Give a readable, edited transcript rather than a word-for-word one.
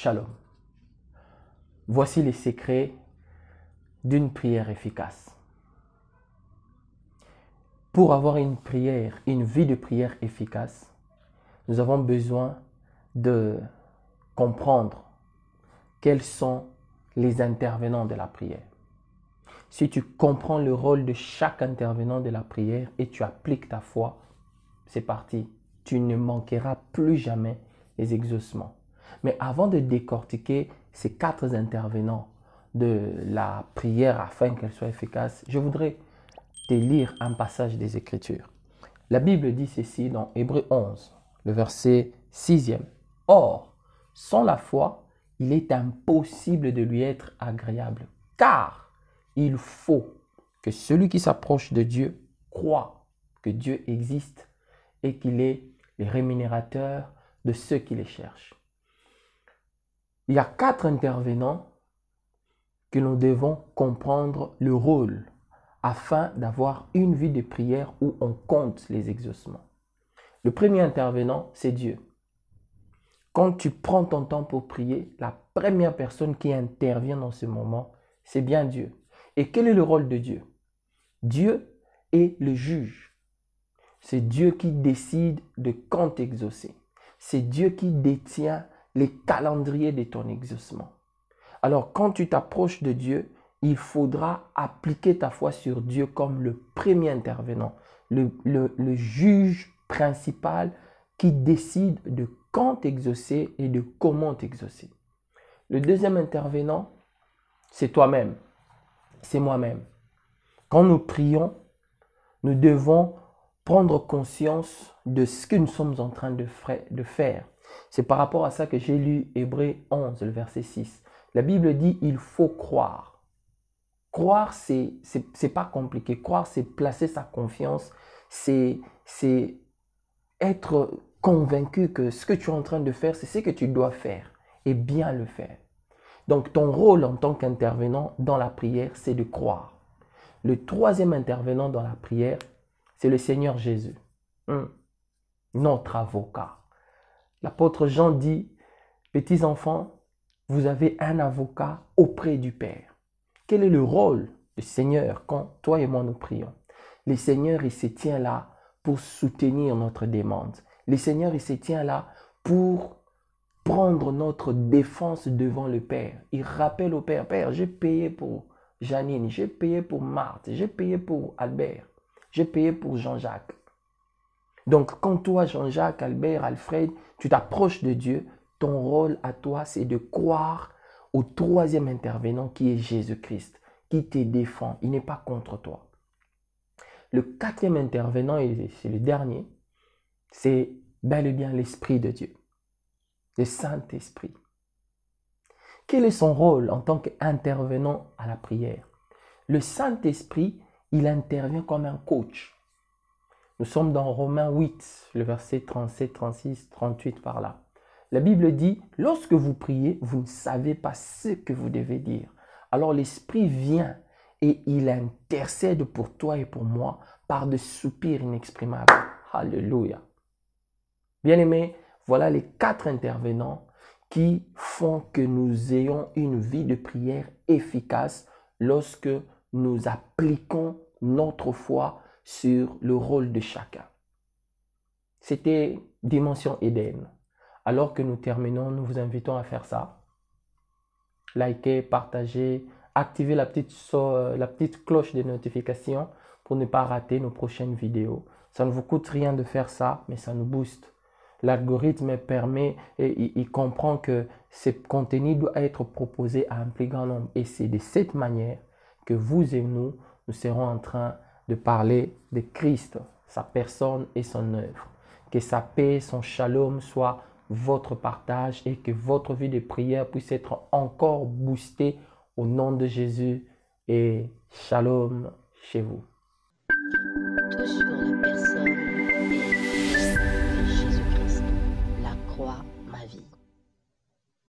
Shalom. Voici les secrets d'une prière efficace. Pour avoir une vie de prière efficace, nous avons besoin de comprendre quels sont les intervenants de la prière. Si tu comprends le rôle de chaque intervenant de la prière et tu appliques ta foi, c'est parti. Tu ne manqueras plus jamais les exaucements. Mais avant de décortiquer ces 4 intervenants de la prière afin qu'elle soit efficace, je voudrais te lire un passage des Écritures. La Bible dit ceci dans Hébreux 11, le verset 6e. Or, sans la foi, il est impossible de lui être agréable, car il faut que celui qui s'approche de Dieu croit que Dieu existe et qu'il est le rémunérateur de ceux qui les cherchent. Il y a 4 intervenants que nous devons comprendre le rôle afin d'avoir une vie de prière où on compte les exaucements. Le premier intervenant, c'est Dieu. Quand tu prends ton temps pour prier, la première personne qui intervient dans ce moment, c'est bien Dieu. Et quel est le rôle de Dieu? Dieu est le juge. C'est Dieu qui décide de quand t'exaucer. C'est Dieu qui détient les calendriers de ton exaucement. Alors, quand tu t'approches de Dieu, il faudra appliquer ta foi sur Dieu comme le premier intervenant, le juge principal qui décide de quand t'exaucer et de comment t'exaucer. Le deuxième intervenant, c'est toi-même, c'est moi-même. Quand nous prions, nous devons prendre conscience de ce que nous sommes en train de faire. C'est par rapport à ça que j'ai lu Hébreux 11, le verset 6. La Bible dit il faut croire. Croire, c'est pas compliqué. Croire, c'est placer sa confiance. C'est être convaincu que ce que tu es en train de faire, c'est ce que tu dois faire et bien le faire. Donc, ton rôle en tant qu'intervenant dans la prière, c'est de croire. Le troisième intervenant dans la prière, c'est le Seigneur Jésus, notre avocat. L'apôtre Jean dit, petits enfants, vous avez un avocat auprès du Père. Quel est le rôle du Seigneur quand toi et moi nous prions? Le Seigneur, il se tient là pour soutenir notre demande. Le Seigneur, il se tient là pour prendre notre défense devant le Père. Il rappelle au Père, Père, j'ai payé pour Janine, j'ai payé pour Marthe, j'ai payé pour Albert, j'ai payé pour Jean-Jacques. Donc, quand toi, Jean-Jacques, Albert, Alfred, tu t'approches de Dieu, ton rôle à toi, c'est de croire au troisième intervenant qui est Jésus-Christ, qui te défend. Il n'est pas contre toi. Le quatrième intervenant, et c'est le dernier, c'est bel et bien l'Esprit de Dieu, le Saint-Esprit. Quel est son rôle en tant qu'intervenant à la prière? Le Saint-Esprit, il intervient comme un coach. Nous sommes dans Romains 8, le verset 37, 36, 38 par là. La Bible dit, lorsque vous priez, vous ne savez pas ce que vous devez dire. Alors l'Esprit vient et il intercède pour toi et pour moi par des soupirs inexprimables. Alléluia. Bien-aimés, voilà les 4 intervenants qui font que nous ayons une vie de prière efficace lorsque nous appliquons notre foi sur le rôle de chacun. C'était Dimension Éden. Alors que nous terminons, nous vous invitons à faire ça. Likez, partagez, activez la petite cloche de notification pour ne pas rater nos prochaines vidéos. Ça ne vous coûte rien de faire ça, mais ça nous booste. L'algorithme permet et il comprend que ce contenu doit être proposé à un plus grand nombre. Et c'est de cette manière que vous et nous serons en train de parler de Christ, sa personne et son œuvre. Que sa paix, son shalom soit votre partage et que votre vie de prière puisse être encore boostée au nom de Jésus et shalom chez vous. Toujours la personne.